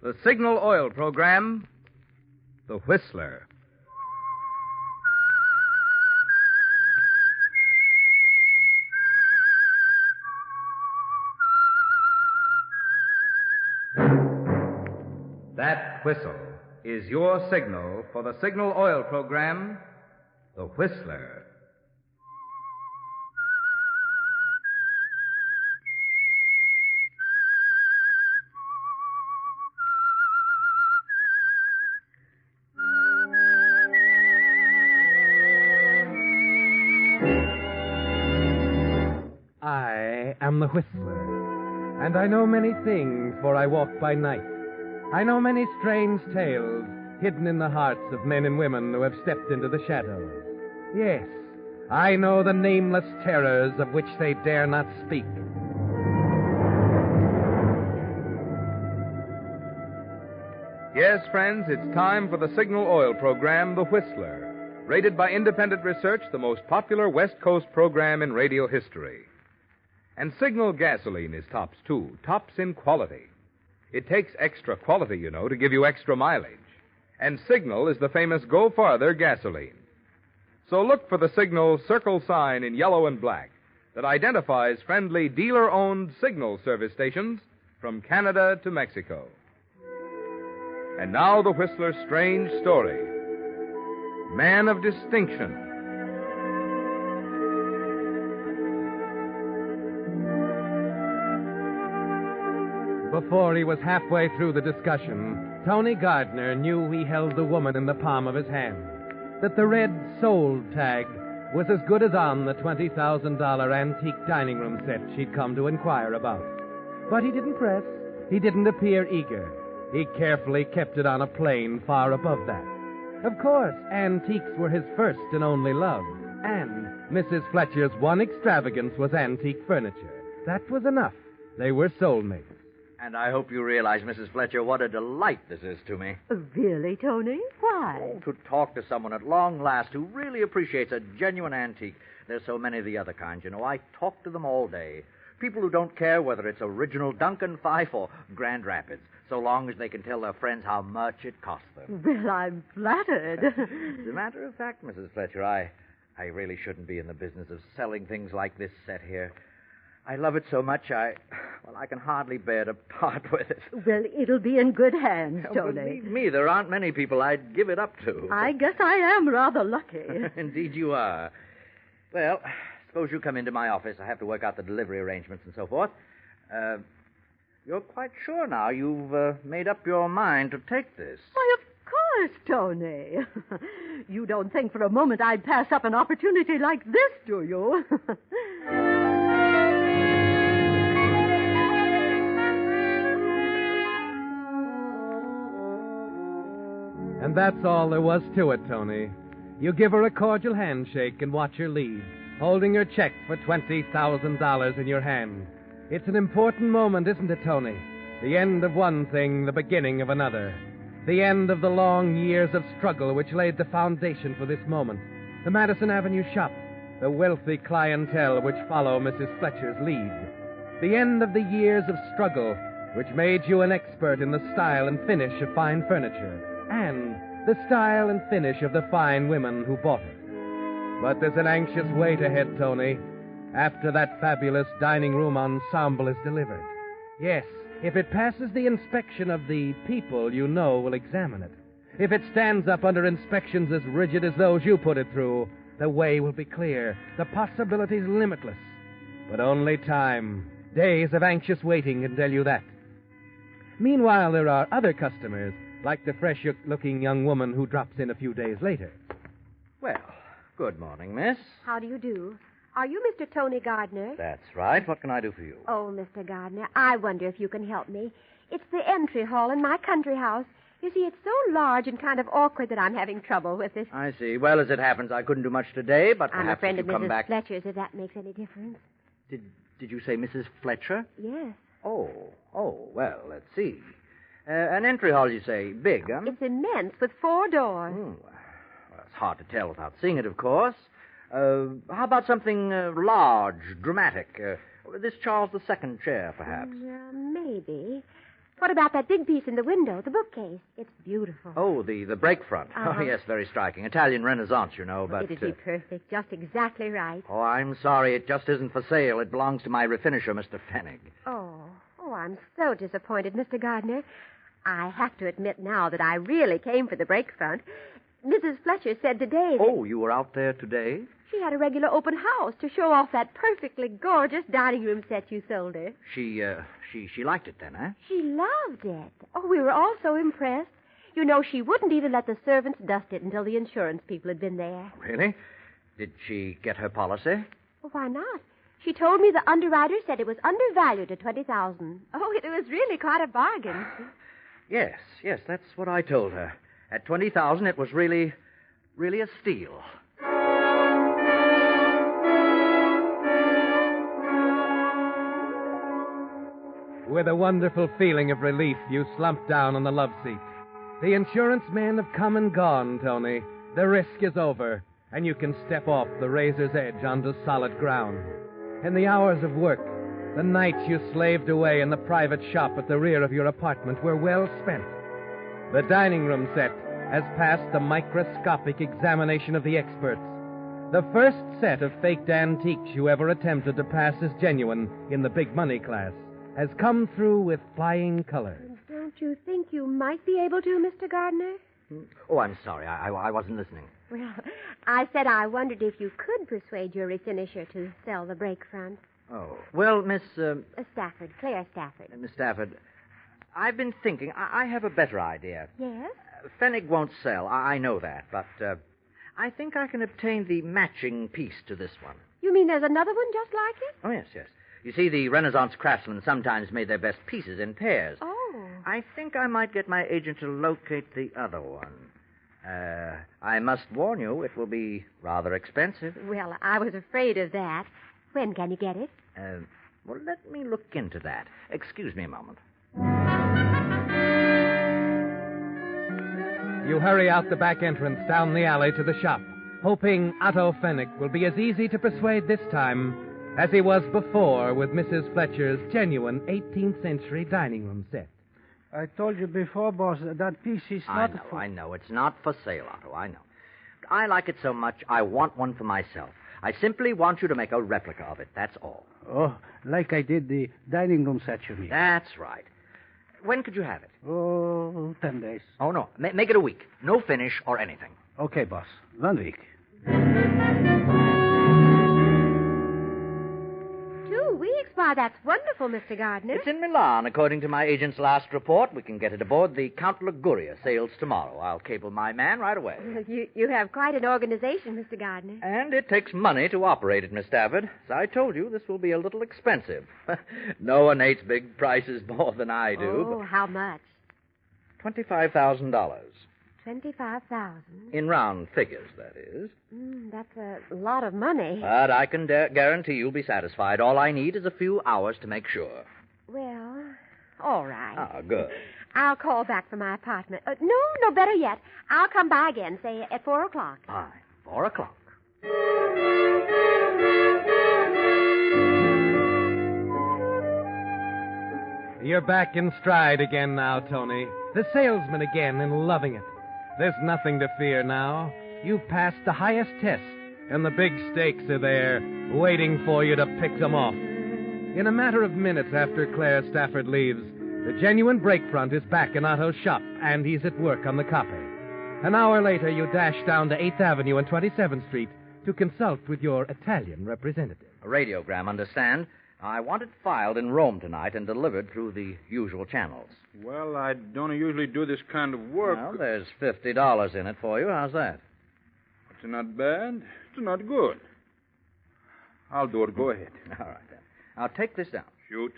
The Signal Oil Program, The Whistler. That whistle is your signal for the Signal Oil Program, The Whistler. I am the Whistler, and I know many things, for I walk by night. I know many strange tales hidden in the hearts of men and women who have stepped into the shadows. Yes, I know the nameless terrors of which they dare not speak. Yes, friends, it's time for the Signal Oil Program, The Whistler. Rated by independent research, the most popular West Coast program in radio history. And Signal gasoline is tops, too. Tops in quality. It takes extra quality, you know, to give you extra mileage. And Signal is the famous Go Farther gasoline. So look for the Signal circle sign in yellow and black that identifies friendly dealer-owned Signal service stations from Canada to Mexico. And now the Whistler's strange story. Man of distinction. Before he was halfway through the discussion, Tony Gardner knew he held the woman in the palm of his hand, that the red sold tag was as good as on the $20,000 antique dining room set she'd come to inquire about. But he didn't press. He didn't appear eager. He carefully kept it on a plane far above that. Of course, antiques were his first and only love, and Mrs. Fletcher's one extravagance was antique furniture. That was enough. They were soulmates. And I hope you realize, Mrs. Fletcher, what a delight this is to me. Really, Tony? Why? Oh, to talk to someone at long last who really appreciates a genuine antique. There's so many of the other kinds, you know. I talk to them all day. People who don't care whether it's original Duncan Fife or Grand Rapids, so long as they can tell their friends how much it cost them. Well, I'm flattered. As a matter of fact, Mrs. Fletcher, I really shouldn't be in the business of selling things like this set here. I love it so much, I can hardly bear to part with it. Well, it'll be in good hands, Tony. Believe me, there aren't many people I'd give it up to. I guess I am rather lucky. Indeed you are. Well, suppose you come into my office. I have to work out the delivery arrangements and so forth. You're quite sure now you've made up your mind to take this? Why, of course, Tony. You don't think for a moment I'd pass up an opportunity like this, do you? And that's all there was to it, Tony. You give her a cordial handshake and watch her leave, holding your check for $20,000 in your hand. It's an important moment, isn't it, Tony? The end of one thing, the beginning of another. The end of the long years of struggle which laid the foundation for this moment. The Madison Avenue shop, the wealthy clientele which follow Mrs. Fletcher's lead. The end of the years of struggle which made you an expert in the style and finish of fine furniture. And the style and finish of the fine women who bought it. But there's an anxious wait ahead, Tony, after that fabulous dining room ensemble is delivered. Yes, if it passes the inspection of the people you know will examine it. If it stands up under inspections as rigid as those you put it through, the way will be clear, the possibilities limitless. But only time, days of anxious waiting can tell you that. Meanwhile, there are other customers, like the fresh-looking young woman who drops in a few days later. Well, good morning, miss. How do you do? Are you Mr. Tony Gardner? That's right. What can I do for you? Oh, Mr. Gardner, I wonder if you can help me. It's the entry hall in my country house. You see, it's so large and kind of awkward that I'm having trouble with it. I see. Well, as it happens, I couldn't do much today, but I'm a perhaps friend if of you come Mrs. back... Fletcher's, if that makes any difference. Did you say Mrs. Fletcher? Yes. Oh, well, let's see. An entry hall, you say. Big, huh? It's immense, with 4 doors. Well, it's hard to tell without seeing it, of course. How about something large, dramatic? This Charles II chair, perhaps? Maybe. What about that big piece in the window, the bookcase? It's beautiful. Oh, the break front. Uh-huh. Oh, yes, very striking. Italian Renaissance, you know, but... It'd be perfect, just exactly right. Oh, I'm sorry. It just isn't for sale. It belongs to my refinisher, Mr. Fennig. Oh, I'm so disappointed, Mr. Gardner. I have to admit now that I really came for the break front. Mrs. Fletcher said today that... Oh, you were out there today? She had a regular open house to show off that perfectly gorgeous dining room set you sold her. She liked it then, eh? She loved it. Oh, we were all so impressed. You know, she wouldn't even let the servants dust it until the insurance people had been there. Really? Did she get her policy? Well, why not? She told me the underwriter said it was undervalued at $20,000. Oh, it was really quite a bargain. Yes, that's what I told her. At $20,000, it was really a steal. With a wonderful feeling of relief, you slump down on the love seat. The insurance men have come and gone, Tony. The risk is over, and you can step off the razor's edge onto solid ground. In the hours of work, the nights you slaved away in the private shop at the rear of your apartment were well spent. The dining room set has passed the microscopic examination of the experts. The first set of faked antiques you ever attempted to pass as genuine in the big money class has come through with flying colors. Don't you think you might be able to, Mr. Gardner? Oh, I'm sorry. I wasn't listening. Well, I said I wondered if you could persuade your refinisher to sell the break front. Oh. Well, Miss... Stafford, Claire Stafford. Miss Stafford, I've been thinking. I have a better idea. Yes? Fennig won't sell. I know that, but I think I can obtain the matching piece to this one. You mean there's another one just like it? Oh, yes. You see, the Renaissance craftsmen sometimes made their best pieces in pairs. Oh. I think I might get my agent to locate the other one. I must warn you, it will be rather expensive. Well, I was afraid of that. When can you get it? Well, let me look into that. Excuse me a moment. You hurry out the back entrance down the alley to the shop, hoping Otto Fennig will be as easy to persuade this time as he was before with Mrs. Fletcher's genuine 18th century dining room set. I told you before, boss, that piece is not... I know. It's not for sale, Otto. I know. I like it so much, I want one for myself. I simply want you to make a replica of it, that's all. Oh, like I did the dining room set, you mean? That's right. When could you have it? Oh, 10 days. Oh, no. Make it a week. No finish or anything. Okay, boss. 1 week. 2 weeks? Why, that's wonderful, Mr. Gardner. It's in Milan, according to my agent's last report. We can get it aboard the Count Liguria. Sails tomorrow. I'll cable my man right away. You have quite an organization, Mr. Gardner. And it takes money to operate it, Miss Stafford. As I told you, this will be a little expensive. No one hates big prices more than I do. Oh, how much? $25,000. $25,000? In round figures, that is. That's a lot of money. But I can guarantee you'll be satisfied. All I need is a few hours to make sure. Well, all right. Ah, good. I'll call back from my apartment. No, better yet. I'll come by again, say, at 4 o'clock. Fine. 4 o'clock. You're back in stride again now, Tony. The salesman again and loving it. There's nothing to fear now. You've passed the highest test, and the big stakes are there, waiting for you to pick them off. In a matter of minutes after Claire Stafford leaves, the genuine break front is back in Otto's shop, and he's at work on the copy. An hour later, you dash down to 8th Avenue and 27th Street to consult with your Italian representative. A radiogram, understand? I want it filed in Rome tonight and delivered through the usual channels. Well, I don't usually do this kind of work. Well, there's $50 in it for you. How's that? It's not bad. It's not good. I'll do it. Go ahead. All right, then. Now, take this down. Shoot.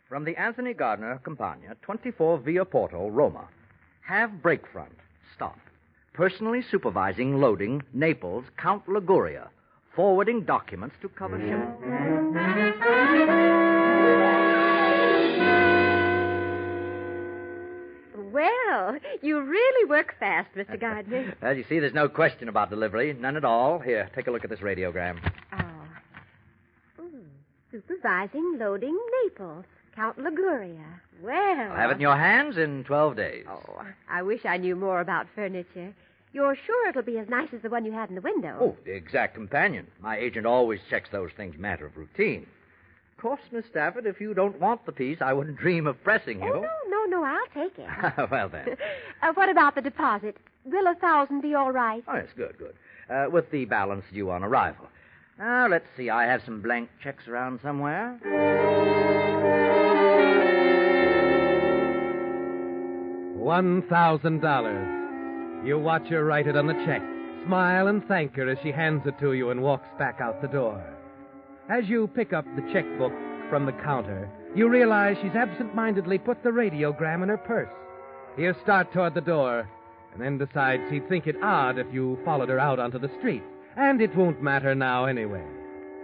From the Anthony Gardner Campagna, 24 Via Porto, Roma. Have break front. Stop. Personally supervising loading, Naples, Count Liguria. Forwarding documents to cover ship. Well, you really work fast, Mr. Gardner. Well, you see, there's no question about delivery. None at all. Here, take a look at this radiogram. Supervising loading Naples, Count Liguria. Well. I'll have it in your hands in 12 days. Oh, I wish I knew more about furniture. You're sure it'll be as nice as the one you had in the window? Oh, the exact companion. My agent always checks those things matter of routine. Of course, Miss Stafford, if you don't want the piece, I wouldn't dream of pressing you. Oh, no, I'll take it. Well, then. What about the deposit? Will $1,000 be all right? Oh, yes, good. With the balance due on arrival. Now, let's see. I have some blank checks around somewhere. $1,000. You watch her write it on the check, smile and thank her as she hands it to you and walks back out the door. As you pick up the checkbook from the counter, you realize she's absent-mindedly put the radiogram in her purse. You start toward the door, and then decide she'd think it odd if you followed her out onto the street. And it won't matter now anyway.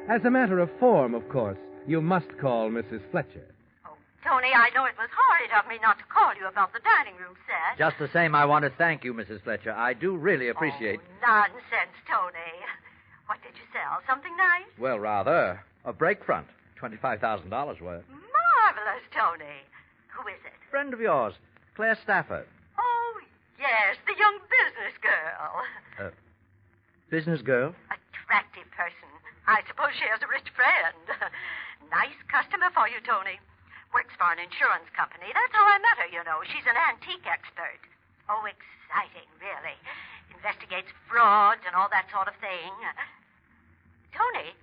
As a matter of form, of course, you must call Mrs. Fletcher. Oh, Tony, I know it was horrid of me not to call you about the dining room set. Just the same, I want to thank you, Mrs. Fletcher. I do really appreciate... Oh, nonsense, Tony. What did you sell? Something nice? Well, rather. A brake front. $25,000 worth. Marvelous, Tony. Who is it? Friend of yours, Claire Stafford. Oh, yes, the young business girl. Business girl? Attractive person. I suppose she has a rich friend. Nice customer for you, Tony. Works for an insurance company. That's how I met her, you know. She's an antique expert. Oh, exciting, really. Investigates frauds and all that sort of thing. Tony?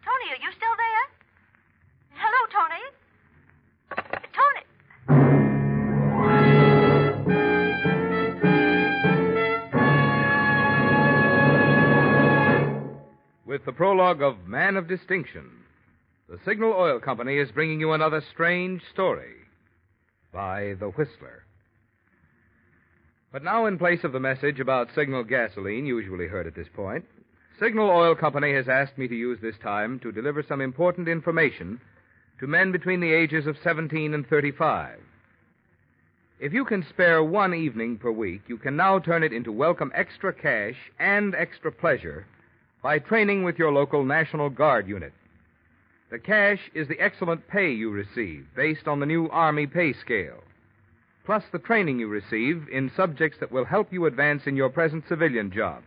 Tony, are you still there? Hello, Tony? Tony? With the prologue of Man of Distinction, the Signal Oil Company is bringing you another strange story by The Whistler. But now, in place of the message about Signal gasoline usually heard at this point, Signal Oil Company has asked me to use this time to deliver some important information to men between the ages of 17 and 35. If you can spare one evening per week, you can now turn it into welcome extra cash and extra pleasure by training with your local National Guard unit. The cash is the excellent pay you receive based on the new Army pay scale, plus the training you receive in subjects that will help you advance in your present civilian job.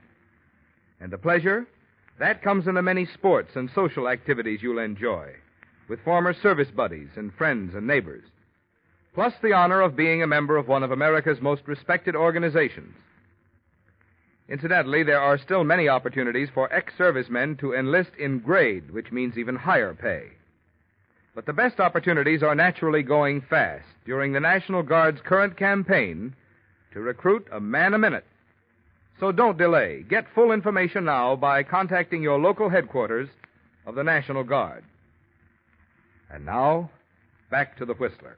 And the pleasure? That comes in the many sports and social activities you'll enjoy with former service buddies and friends and neighbors, plus the honor of being a member of one of America's most respected organizations. Incidentally, there are still many opportunities for ex-servicemen to enlist in grade, which means even higher pay. But the best opportunities are naturally going fast during the National Guard's current campaign to recruit a man a minute. So don't delay. Get full information now by contacting your local headquarters of the National Guard. And now, back to the Whistler.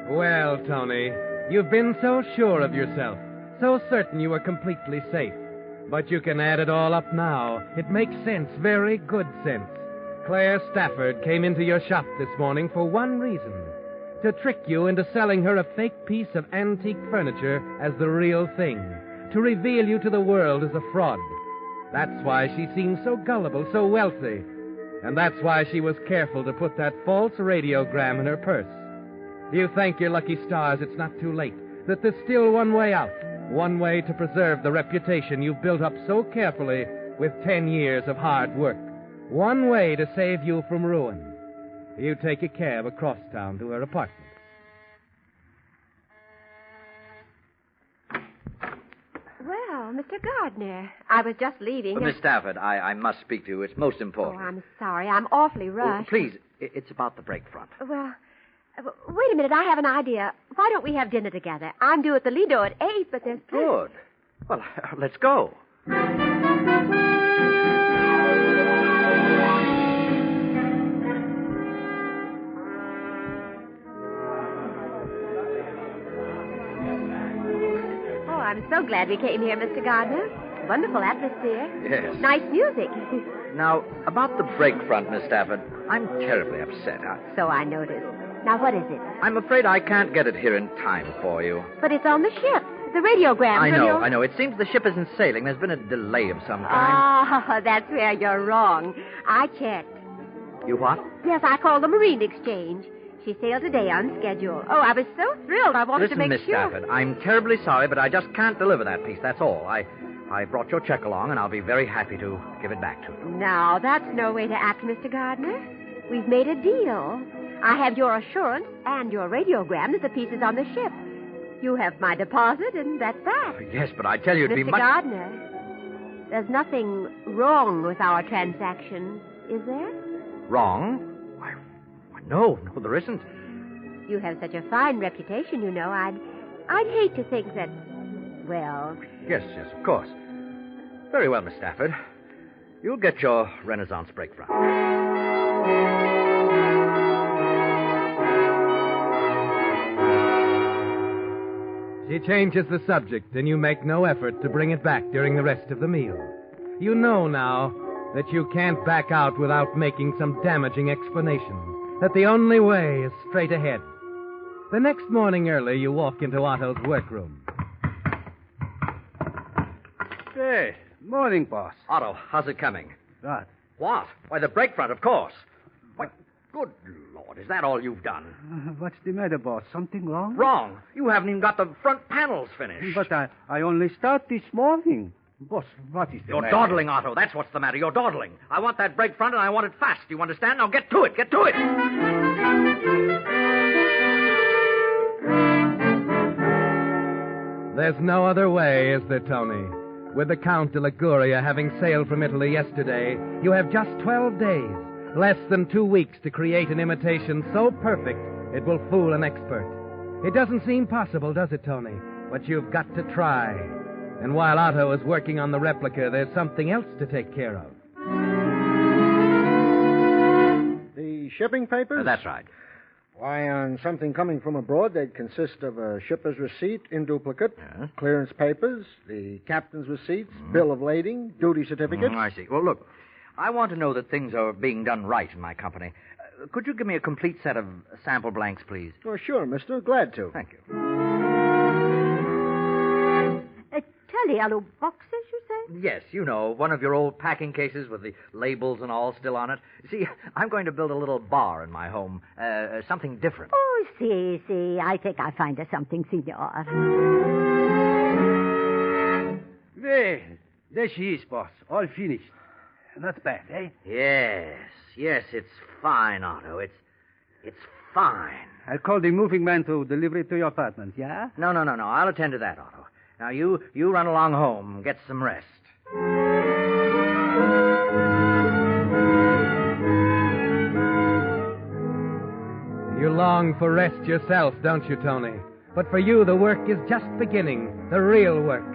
Well, Tony, you've been so sure of yourself, so certain you were completely safe. But you can add it all up now. It makes sense, very good sense. Claire Stafford came into your shop this morning for one reason: to trick you into selling her a fake piece of antique furniture as the real thing, to reveal you to the world as a fraud. That's why she seemed so gullible, so wealthy. And that's why she was careful to put that false radiogram in her purse. You thank your lucky stars it's not too late, that there's still one way out, one way to preserve the reputation you've built up so carefully with 10 years of hard work, one way to save you from ruin. You take a cab across town to her apartment. Well, Mr. Gardner, I was just leaving. Miss Stafford, I must speak to you. It's most important. Oh, I'm sorry. I'm awfully rushed. Please, it's about the brake front. Well, wait a minute. I have an idea. Why don't we have dinner together? I'm due at the Lido at 8, but there's... Good. Well, let's go. Oh, I'm so glad we came here, Mr. Gardner. Wonderful atmosphere. Yes. Nice music. Now, about the break front, Miss Stafford, I'm terribly upset. So I noticed. Now, what is it? I'm afraid I can't get it here in time for you. But it's on the ship. The radiogram. I know. It seems the ship isn't sailing. There's been a delay of some kind. Oh, that's where you're wrong. I checked. You what? Yes, I called the Marine Exchange. She sailed today on schedule. Oh, I was so thrilled. I wanted to make Miss sure. Stafford, I'm terribly sorry, but I just can't deliver that piece. That's all. I brought your check along, and I'll be very happy to give it back to you. Now, that's no way to act, Mr. Gardner. We've made a deal. I have your assurance and your radiogram that the piece is on the ship. You have my deposit, and that's that. Yes, but I tell you, it'd be Mr. much... Gardner, there's nothing wrong with our transaction, is there? Wrong? Why, no, there isn't. You have such a fine reputation, you know. I'd hate to think that, well... Yes, of course. Very well, Miss Stafford. You'll get your Renaissance break front. She changes the subject, and you make no effort to bring it back during the rest of the meal. You know now that you can't back out without making some damaging explanation, that the only way is straight ahead. The next morning early, you walk into Otto's workroom. Hey, morning, boss. Otto, how's it coming? What? What? Why, the break front, of course. What? Good Lord, is that all you've done? What's the matter, boss? Something wrong? Wrong. You haven't even got the front panels finished. But I only start this morning. Boss, what is the You're matter? dawdling, Otto. That's what's the matter. You're dawdling. I want that break front, and I want it fast. Do you understand? Now get to it. Get to it. There's no other way, is there, Tony? With the Count de Liguria having sailed from Italy yesterday, you have just 12 days, less than 2 weeks to create an imitation so perfect it will fool an expert. It doesn't seem possible, does it, Tony? But you've got to try. And while Otto is working on the replica, there's something else to take care of. The shipping papers? That's right. Why, on something coming from abroad, they'd consist of a shipper's receipt in duplicate, clearance papers, the captain's receipts, bill of lading, duty certificate. I see. Well, look, I want to know that things are being done right in my company. Could you give me a complete set of sample blanks, please? Oh, sure, mister. Glad to. Thank you. Yellow boxes, you say? Yes, you know, one of your old packing cases with the labels and all still on it. See, I'm going to build a little bar in my home, something different. Oh, see. I think I'll find us something, senor. Well, there she is, boss. All finished. Not bad, eh? Yes, it's fine, Otto. It's fine. I'll call the moving man to deliver it to your apartment, yeah? No. I'll attend to that, Otto. Now, you run along home and get some rest. You long for rest yourself, don't you, Tony? But for you, the work is just beginning, the real work.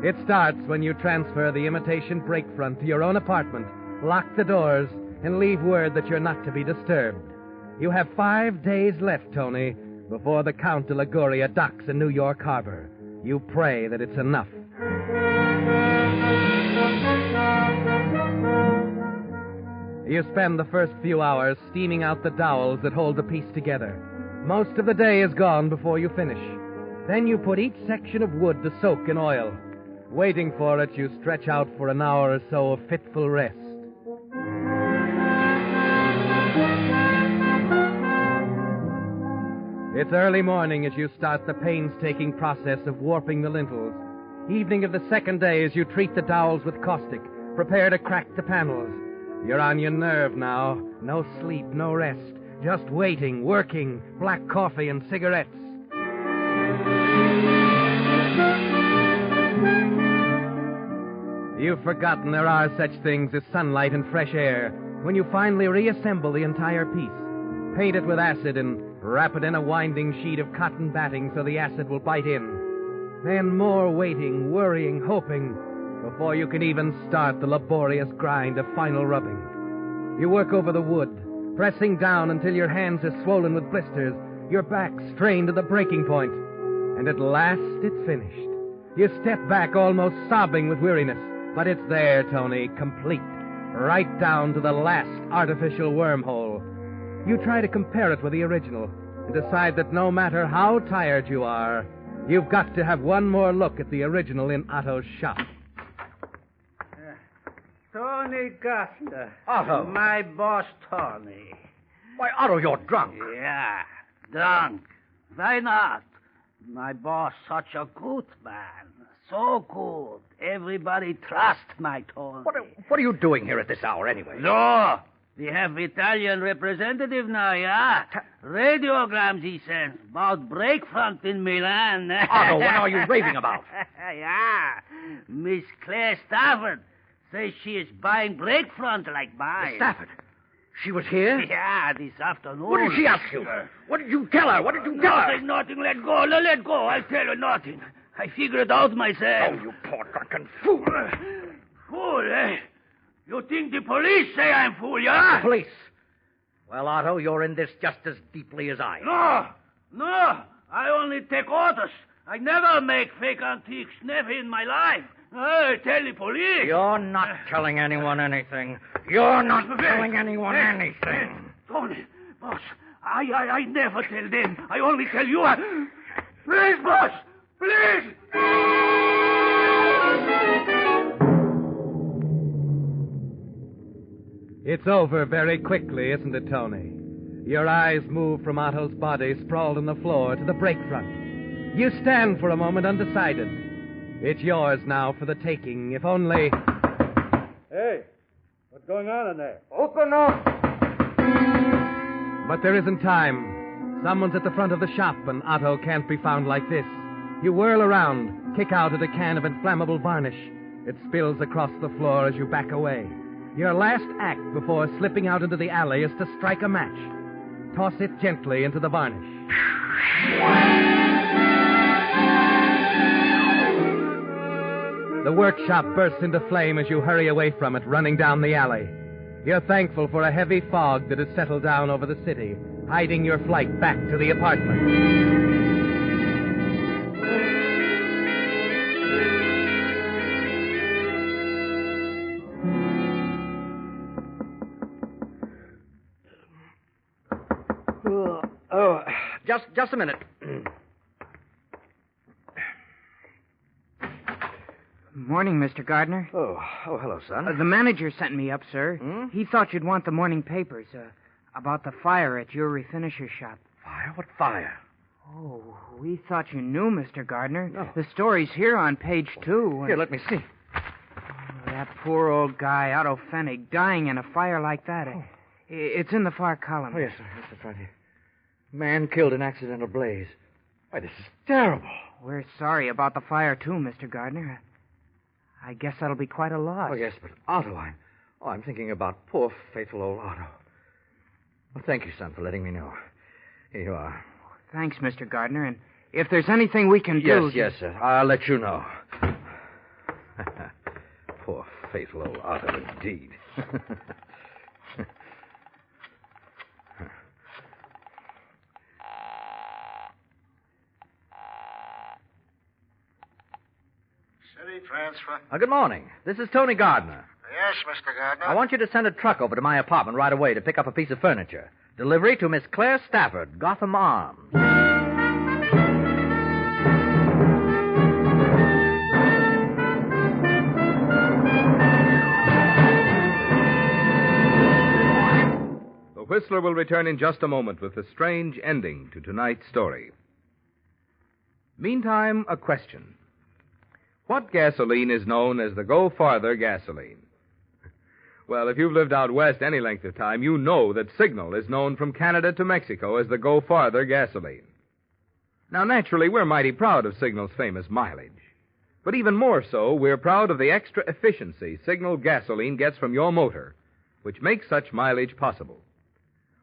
It starts when you transfer the imitation break front to your own apartment, lock the doors, and leave word that you're not to be disturbed. You have 5 days left, Tony, before the Count de Liguria docks in New York Harbor. You pray that it's enough. You spend the first few hours steaming out the dowels that hold the piece together. Most of the day is gone before you finish. Then you put each section of wood to soak in oil. Waiting for it, you stretch out for an hour or so of fitful rest. It's early morning as you start the painstaking process of warping the lintels. Evening of the second day as you treat the dowels with caustic, prepare to crack the panels. You're on your nerve now. No sleep, no rest. Just waiting, working, black coffee and cigarettes. You've forgotten there are such things as sunlight and fresh air when you finally reassemble the entire piece. Paint it with acid and wrap it in a winding sheet of cotton batting so the acid will bite in. Then more waiting, worrying, hoping, before you can even start the laborious grind of final rubbing. You work over the wood, pressing down until your hands are swollen with blisters, your back strained to the breaking point. And at last it's finished. You step back almost sobbing with weariness, but it's there, Tony, complete. right down to the last artificial wormhole. You try to compare it with the original and decide that no matter how tired you are, you've got to have one more look at the original in Otto's shop. Tony Gardner. Otto. My boss, Tony. Why, Otto, you're drunk. Yeah, drunk. Why not? My boss, such a good man. So good. Everybody trusts my Tony. What are you doing here at this hour, anyway? No. We have Italian representative now, yeah? Radiograms he sends about breakfront in Milan. Otto, what are you raving about? Yeah. Miss Claire Stafford says she is buying breakfront like mine. Stafford? She was here? Yeah, this afternoon. What did she ask you? What did you tell her? What did you tell her? Nothing. Let go. Let go. I'll tell her nothing. I figured it out myself. Oh, you poor drunken fool. Fool, eh? You think the police say I'm fool, yeah? The police? Well, Otto, you're in this just as deeply as I am. No. I only take orders. I never make fake antiques, never in my life. I tell the police. You're not telling anyone anything. You're not telling anyone anything. Tony, boss, I never tell them. I only tell you. Please, boss, please. It's over very quickly, isn't it, Tony? Your eyes move from Otto's body sprawled on the floor to the break front. You stand for a moment undecided. It's yours now for the taking, if only... Hey, what's going on in there? Open up! But there isn't time. Someone's at the front of the shop, and Otto can't be found like this. You whirl around, kick out at a can of inflammable varnish. It spills across the floor as you back away. Your last act before slipping out into the alley is to strike a match. Toss it gently into the varnish. The workshop bursts into flame as you hurry away from it, running down the alley. You're thankful for a heavy fog that has settled down over the city, hiding your flight back to the apartment. Just a minute. Morning, Mr. Gardner. Oh, hello, son. The manager sent me up, sir. Hmm? He thought you'd want the morning papers about the fire at your refinisher shop. Fire? What fire? Oh, we thought you knew, Mr. Gardner. No. The story's here on page 2. Here, let me see. That poor old guy, Otto Fennig, dying in a fire like that. It's in the far column. Oh, yes, sir. Yes, that's right here. Man killed in accidental blaze. Why, this is terrible. We're sorry about the fire, too, Mr. Gardner. I guess that'll be quite a loss. Oh, yes, but Otto, I'm thinking about poor, faithful old Otto. Well, thank you, son, for letting me know. Here you are. Thanks, Mr. Gardner, and if there's anything we can do... Yes, sir. I'll let you know. Poor, faithful old Otto, indeed. Transfer. Good morning. This is Tony Gardner. Yes, Mr. Gardner. I want you to send a truck over to my apartment right away to pick up a piece of furniture. Delivery to Miss Claire Stafford, Gotham Arms. The Whistler will return in just a moment with the strange ending to tonight's story. Meantime, a question. What gasoline is known as the Go Farther gasoline? Well, if you've lived out west any length of time, you know that Signal is known from Canada to Mexico as the Go Farther gasoline. Now, naturally, we're mighty proud of Signal's famous mileage. But even more so, we're proud of the extra efficiency Signal gasoline gets from your motor, which makes such mileage possible.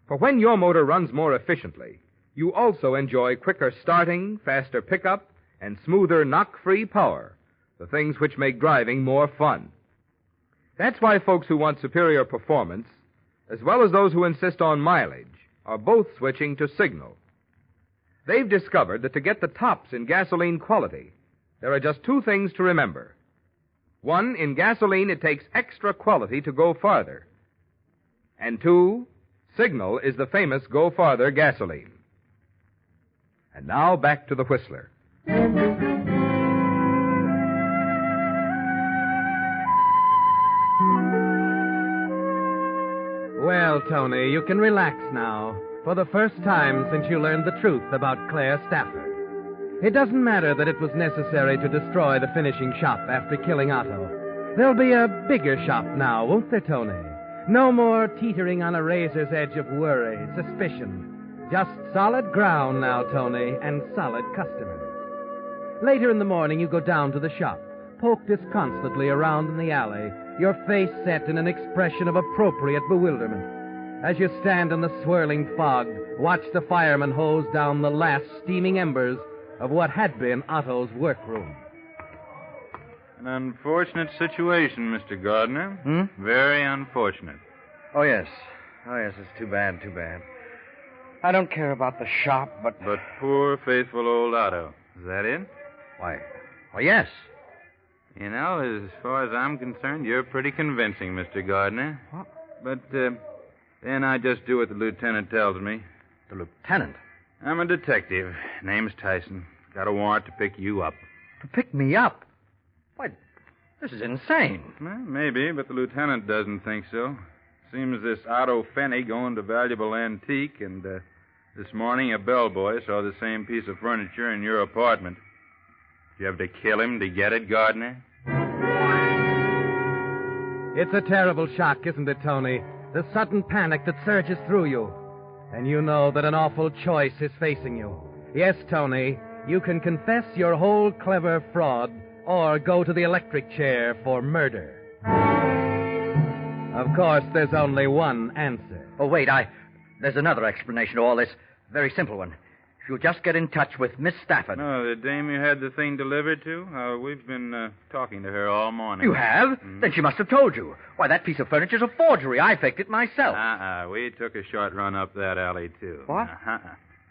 For when your motor runs more efficiently, you also enjoy quicker starting, faster pickup, and smoother knock-free power, the things which make driving more fun. That's why folks who want superior performance, as well as those who insist on mileage, are both switching to Signal. They've discovered that to get the tops in gasoline quality, there are just two things to remember. 1, in gasoline, it takes extra quality to go farther. And 2, Signal is the famous Go Farther gasoline. And now back to the Whistler. Well, Tony, you can relax now. For the first time since you learned the truth about Claire Stafford. It doesn't matter that it was necessary to destroy the finishing shop after killing Otto. There'll be a bigger shop now, won't there, Tony? No more teetering on a razor's edge of worry, suspicion. Just solid ground now, Tony, and solid customers. Later in the morning, you go down to the shop, poke disconsolately around in the alley, your face set in an expression of appropriate bewilderment. As you stand in the swirling fog, watch the fireman hose down the last steaming embers of what had been Otto's workroom. An unfortunate situation, Mr. Gardner. Very unfortunate. Oh, yes. It's too bad. I don't care about the shop, but... But poor, faithful old Otto. Is that it? Why, yes. You know, as far as I'm concerned, you're pretty convincing, Mr. Gardner. What? But, then I just do what the lieutenant tells me. The lieutenant? I'm a detective. Name's Tyson. Got a warrant to pick you up. To pick me up? Why, this is insane. Well, maybe, but the lieutenant doesn't think so. Seems this Otto Fenny going to valuable antique, and this morning a bellboy saw the same piece of furniture in your apartment. Did you have to kill him to get it, Gardner? It's a terrible shock, isn't it, Tony? The sudden panic that surges through you. And you know that an awful choice is facing you. Yes, Tony, you can confess your whole clever fraud or go to the electric chair for murder. Of course, there's only one answer. Oh, wait, there's another explanation to all this. Very simple one. If you'll just get in touch with Miss Stafford. Oh, the dame you had the thing delivered to? We've been talking to her all morning. You have? Then she must have told you. Why, that piece of furniture's a forgery. I faked it myself. We took a short run up that alley, too. What?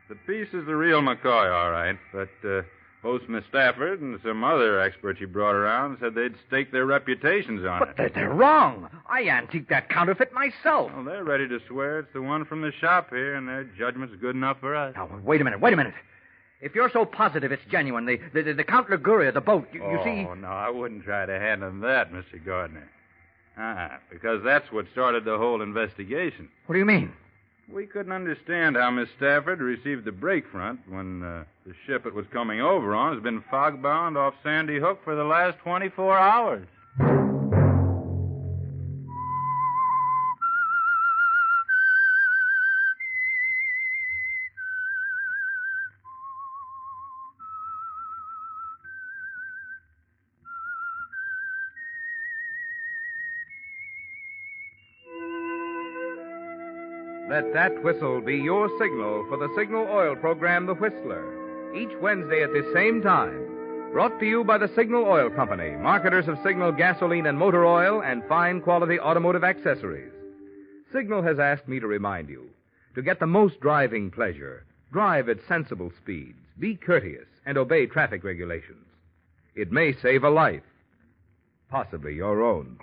The piece is the real McCoy, all right, but both Miss Stafford and some other experts you brought around said they'd stake their reputations on it. But they're wrong. I antiqued that counterfeit myself. Well, they're ready to swear it's the one from the shop here, and their judgment's good enough for us. Now, wait a minute. If you're so positive it's genuine, the Count Liguria, the boat, you see... Oh, no, I wouldn't try to hand him that, Mr. Gardner. Because that's what started the whole investigation. What do you mean? We couldn't understand how Miss Stafford received the break front when the ship it was coming over on has been fog-bound off Sandy Hook for the last 24 hours. Let that whistle be your signal for the Signal Oil program, The Whistler, each Wednesday at this same time. Brought to you by the Signal Oil Company, marketers of Signal gasoline and motor oil and fine quality automotive accessories. Signal has asked me to remind you, to get the most driving pleasure, drive at sensible speeds, be courteous, and obey traffic regulations. It may save a life, possibly your own.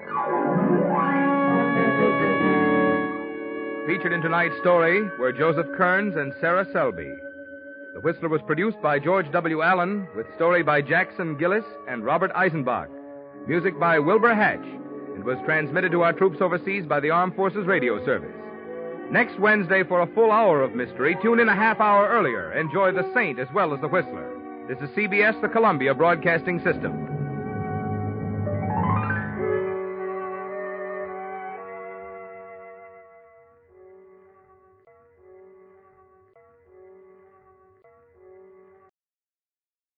Featured in tonight's story were Joseph Kearns and Sarah Selby. The Whistler was produced by George W. Allen, with story by Jackson Gillis and Robert Eisenbach. Music by Wilbur Hatch, and was transmitted to our troops overseas by the Armed Forces Radio Service. Next Wednesday, for a full hour of mystery, tune in a half hour earlier. Enjoy The Saint as well as The Whistler. This is CBS, the Columbia Broadcasting System.